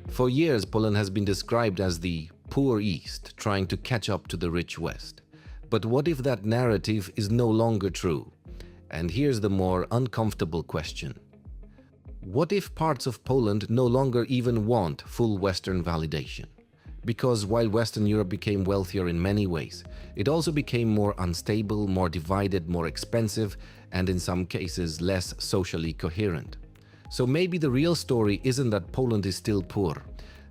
For years, Poland has been described as the poor East trying to catch up to the rich West. But what if that narrative is no longer true? And here's the more uncomfortable question. What if parts of Poland no longer even want full Western validation? Because while Western Europe became wealthier in many ways, it also became more unstable, more divided, more expensive, and in some cases less socially coherent. So maybe the real story isn't that Poland is still poor.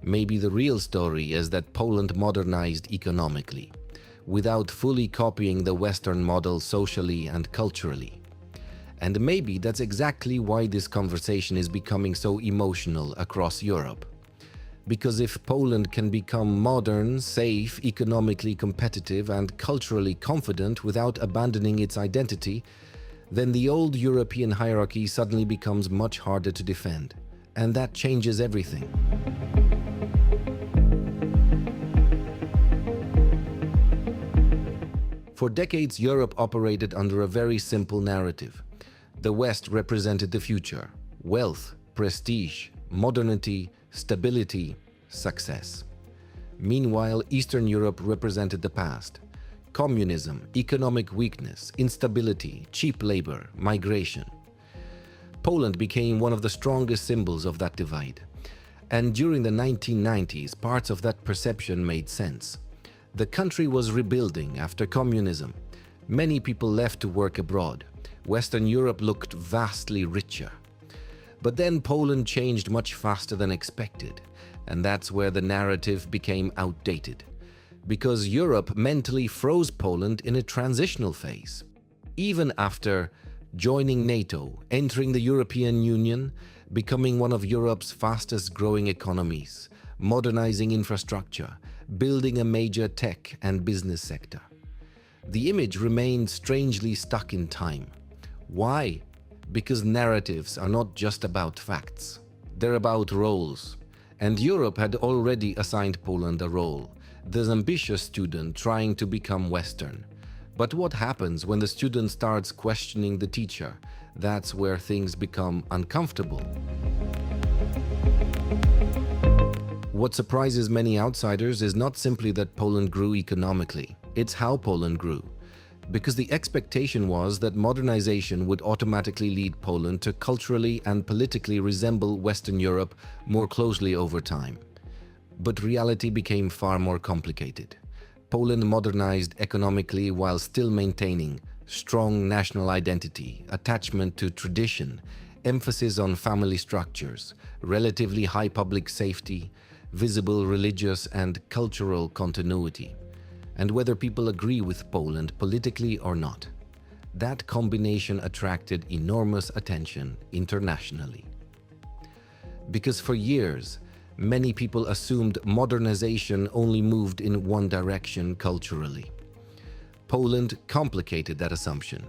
Maybe the real story is that Poland modernized economically, without fully copying the Western model socially and culturally. And maybe that's exactly why this conversation is becoming so emotional across Europe. Because if Poland can become modern, safe, economically competitive, and culturally confident without abandoning its identity, then the old European hierarchy suddenly becomes much harder to defend. And that changes everything. For decades, Europe operated under a very simple narrative. The West represented the future: wealth, prestige, modernity, stability, success. Meanwhile, Eastern Europe represented the past: communism, economic weakness, instability, cheap labor, migration. Poland became one of the strongest symbols of that divide. And during the 1990s, parts of that perception made sense. The country was rebuilding after communism. Many people left to work abroad. Western Europe looked vastly richer. But then Poland changed much faster than expected, and that's where the narrative became outdated. Because Europe mentally froze Poland in a transitional phase. Even after joining NATO, entering the European Union, becoming one of Europe's fastest growing economies, modernizing infrastructure, building a major tech and business sector. The image remained strangely stuck in time. Why? Because narratives are not just about facts. They're about roles. And Europe had already assigned Poland a role: the ambitious student trying to become Western. But what happens when the student starts questioning the teacher? That's where things become uncomfortable. What surprises many outsiders is not simply that Poland grew economically, it's how Poland grew. Because the expectation was that modernization would automatically lead Poland to culturally and politically resemble Western Europe more closely over time. But reality became far more complicated. Poland modernized economically while still maintaining strong national identity, attachment to tradition, emphasis on family structures, relatively high public safety, visible religious and cultural continuity. And whether people agree with Poland politically or not, that combination attracted enormous attention internationally. Because for years, many people assumed modernization only moved in one direction culturally. Poland complicated that assumption.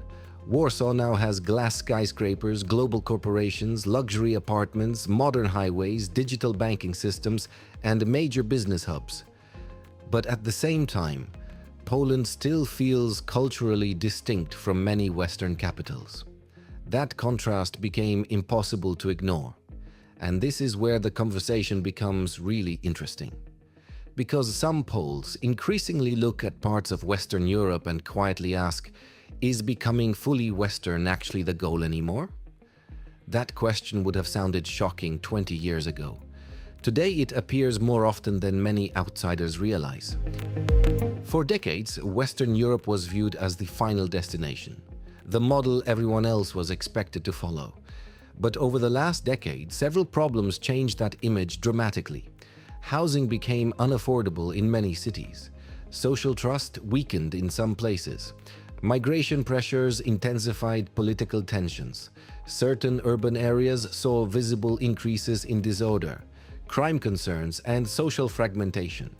Warsaw now has glass skyscrapers, global corporations, luxury apartments, modern highways, digital banking systems, and major business hubs. But at the same time, Poland still feels culturally distinct from many Western capitals. That contrast became impossible to ignore. And this is where the conversation becomes really interesting. Because some Poles increasingly look at parts of Western Europe and quietly ask, is becoming fully Western actually the goal anymore? That question would have sounded shocking 20 years ago. Today it appears more often than many outsiders realize. For decades, Western Europe was viewed as the final destination, the model everyone else was expected to follow. But over the last decade, several problems changed that image dramatically. Housing became unaffordable in many cities. Social trust weakened in some places. Migration pressures intensified political tensions. Certain urban areas saw visible increases in disorder, crime concerns, and social fragmentation.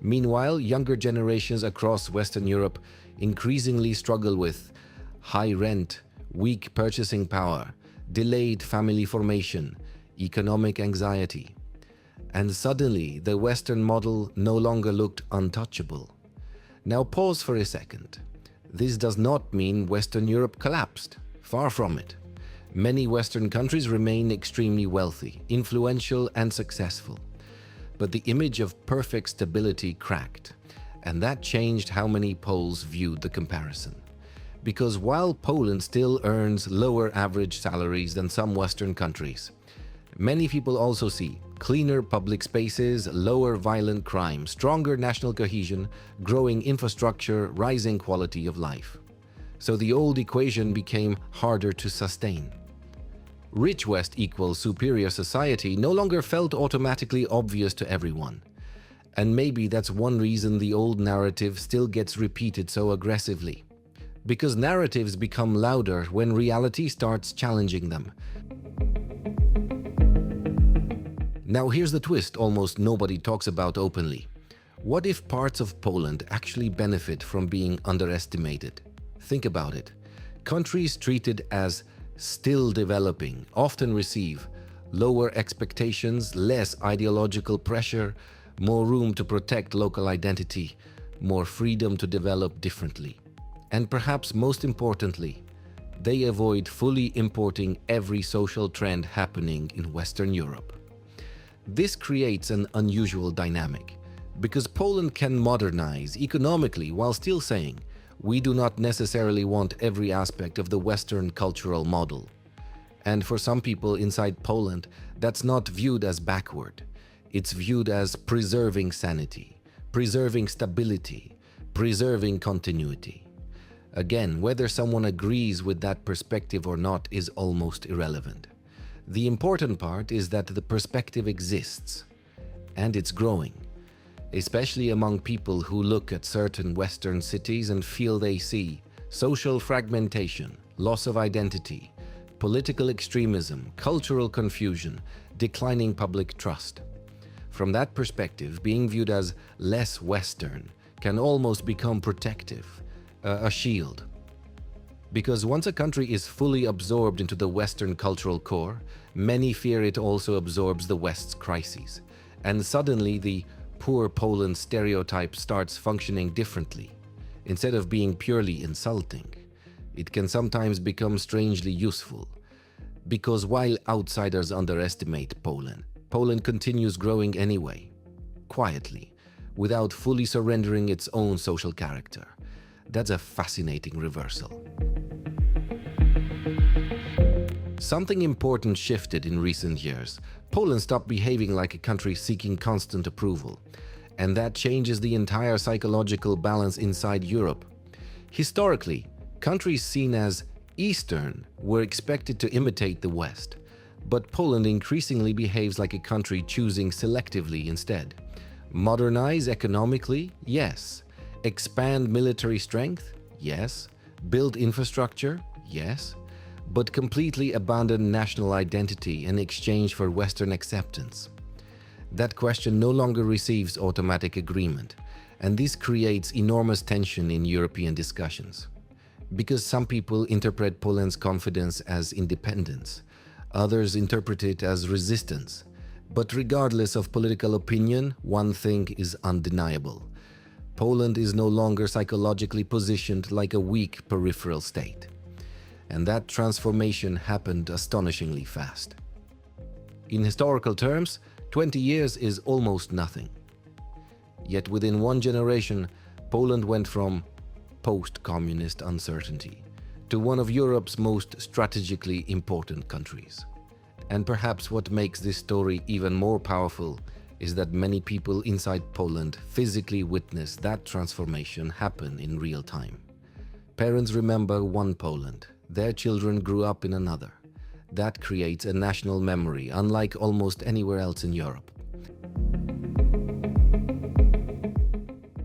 Meanwhile, younger generations across Western Europe increasingly struggle with high rent, weak purchasing power, delayed family formation, economic anxiety. And suddenly, the Western model no longer looked untouchable. Now pause for a second. This does not mean Western Europe collapsed. Far from it. Many Western countries remain extremely wealthy, influential, and successful. But the image of perfect stability cracked, and that changed how many Poles viewed the comparison. Because while Poland still earns lower average salaries than some Western countries, many people also see cleaner public spaces, lower violent crime, stronger national cohesion, growing infrastructure, rising quality of life. So the old equation became harder to sustain. Rich West equals superior society no longer felt automatically obvious to everyone. And maybe that's one reason the old narrative still gets repeated so aggressively. Because narratives become louder when reality starts challenging them. Now here's the twist almost nobody talks about openly. What if parts of Poland actually benefit from being underestimated? Think about it. Countries treated as still developing often receive lower expectations, less ideological pressure, more room to protect local identity, more freedom to develop differently. And perhaps most importantly, they avoid fully importing every social trend happening in Western Europe. This creates an unusual dynamic, because Poland can modernize economically while still saying, we do not necessarily want every aspect of the Western cultural model. And for some people inside Poland, that's not viewed as backward. It's viewed as preserving sanity, preserving stability, preserving continuity. Again, whether someone agrees with that perspective or not is almost irrelevant. The important part is that the perspective exists, and it's growing, especially among people who look at certain Western cities and feel they see social fragmentation, loss of identity, political extremism, cultural confusion, declining public trust. From that perspective, being viewed as less Western can almost become protective, a shield. Because once a country is fully absorbed into the Western cultural core, many fear it also absorbs the West's crises. And suddenly the poor Poland stereotype starts functioning differently. Instead of being purely insulting, it can sometimes become strangely useful. Because while outsiders underestimate Poland, Poland continues growing anyway, quietly, without fully surrendering its own social character. That's a fascinating reversal. Something important shifted in recent years. Poland stopped behaving like a country seeking constant approval, and that changes the entire psychological balance inside Europe. Historically, countries seen as Eastern were expected to imitate the West, but Poland increasingly behaves like a country choosing selectively instead. Modernize economically? Yes. Expand military strength? Yes. Build infrastructure? Yes. But completely abandon national identity in exchange for Western acceptance. That question no longer receives automatic agreement, and this creates enormous tension in European discussions. Because some people interpret Poland's confidence as independence, others interpret it as resistance. But regardless of political opinion, one thing is undeniable. Poland is no longer psychologically positioned like a weak peripheral state. And that transformation happened astonishingly fast. In historical terms, 20 years is almost nothing. Yet within one generation, Poland went from post-communist uncertainty to one of Europe's most strategically important countries. And perhaps what makes this story even more powerful is that many people inside Poland physically witnessed that transformation happen in real time. Parents remember one Poland. Their children grew up in another. That creates a national memory, unlike almost anywhere else in Europe.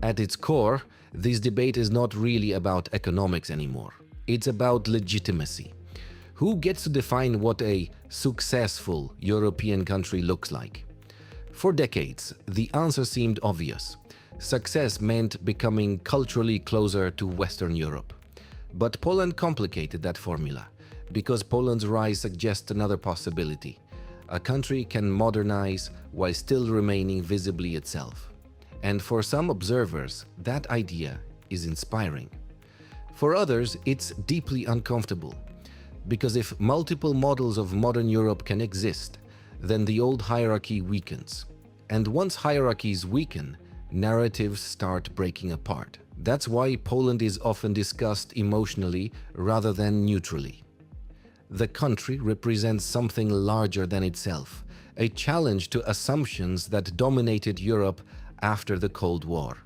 At its core, this debate is not really about economics anymore. It's about legitimacy. Who gets to define what a successful European country looks like? For decades, the answer seemed obvious. Success meant becoming culturally closer to Western Europe. But Poland complicated that formula, because Poland's rise suggests another possibility. A country can modernize while still remaining visibly itself. And for some observers, that idea is inspiring. For others, it's deeply uncomfortable, Because if multiple models of modern Europe can exist, then the old hierarchy weakens. And once hierarchies weaken, narratives start breaking apart. That's why Poland is often discussed emotionally rather than neutrally. The country represents something larger than itself, a challenge to assumptions that dominated Europe after the Cold War.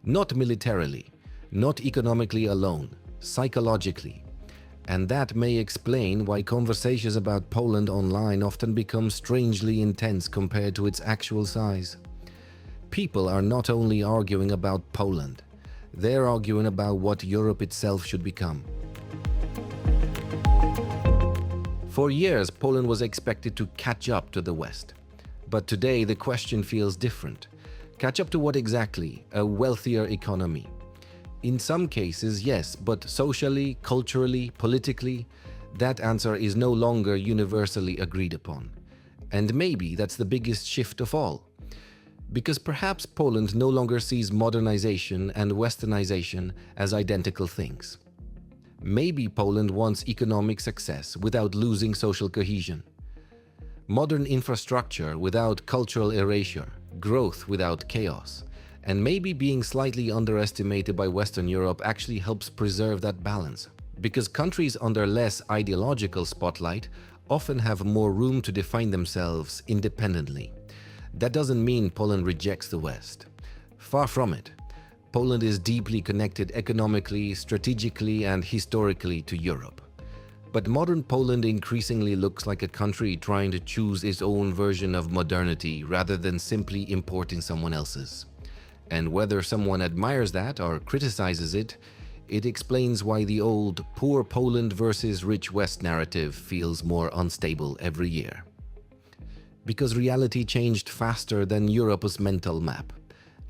Not militarily, not economically alone, psychologically. And that may explain why conversations about Poland online often become strangely intense compared to its actual size. People are not only arguing about Poland, they're arguing about what Europe itself should become. For years, Poland was expected to catch up to the West. But today, the question feels different. Catch up to what exactly? A wealthier economy? In some cases, yes, but socially, culturally, politically, that answer is no longer universally agreed upon. And maybe that's the biggest shift of all. Because perhaps Poland no longer sees modernization and westernization as identical things. Maybe Poland wants economic success without losing social cohesion. Modern infrastructure without cultural erasure, growth without chaos. And maybe being slightly underestimated by Western Europe actually helps preserve that balance. Because countries under less ideological spotlight often have more room to define themselves independently. That doesn't mean Poland rejects the West. Far from it. Poland is deeply connected economically, strategically, and historically to Europe. But modern Poland increasingly looks like a country trying to choose its own version of modernity rather than simply importing someone else's. And whether someone admires that or criticizes it, it explains why the old poor Poland versus rich West narrative feels more unstable every year. Because reality changed faster than Europe's mental map.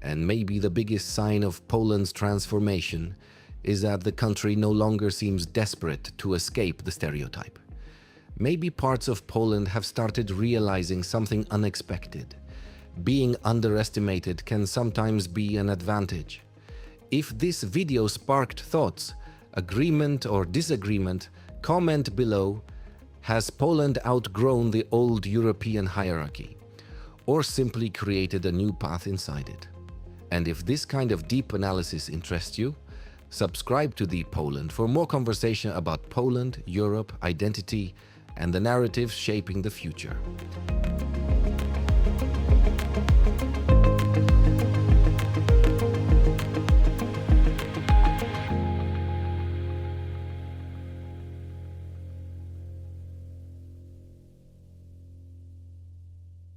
And maybe the biggest sign of Poland's transformation is that the country no longer seems desperate to escape the stereotype. Maybe parts of Poland have started realizing something unexpected. Being underestimated can sometimes be an advantage. If this video sparked thoughts, agreement or disagreement, comment below. Has Poland outgrown the old European hierarchy, or simply created a new path inside it? And if this kind of deep analysis interests you, subscribe to The Poland for more conversation about Poland, Europe, identity, and the narratives shaping the future.